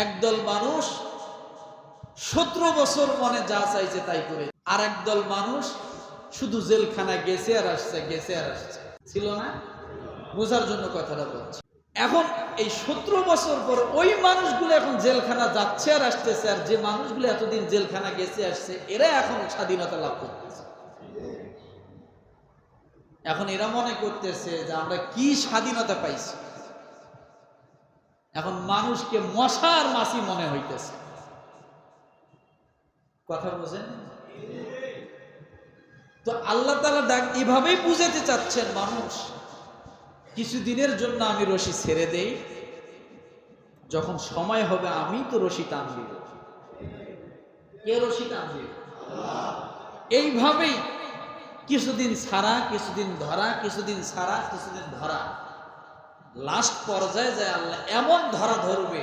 একদল মানুষ 17 বছর মনে যা চাইছে তাই করে, আর একদল মানুষ শুধু জেলখানায় গেছে আর আসছে, গেছে আর আসছে। ছিল না? বোঝার জন্য কথাটা বলছি। এখন এই 17 বছর পর ওই মানুষগুলো এখন জেলখানা যাচ্ছে আর আসতেছে, আর যে মানুষগুলো এতদিন জেলখানা গেছে আসছে এরা এখন স্বাধীনতা লাভ করতেছে। এখন এরা মনে করতেছে যে আমরা কি স্বাধীনতা পাইছি। এখন মানুষকে মশার মাছি মনে হইতেছে। কথা বোঝেন? তো আল্লাহ তাআলা ডাক এভাবেই বুঝাতে চাচ্ছেন, মানুষ কিছুদিনের জন্য আমি রশি ছেড়ে দেই, যখন সময় হবে আমি তো রশি টান দিব। কে রশি টান দিবে? এইভাবেই কিছুদিন ছাড়া, কিছুদিন ধরা, কিছুদিন ছাড়া, কিছুদিন ধরা, লাস্ট পর্যায়ে যায় আল্লাহ এমন ধরা ধরবে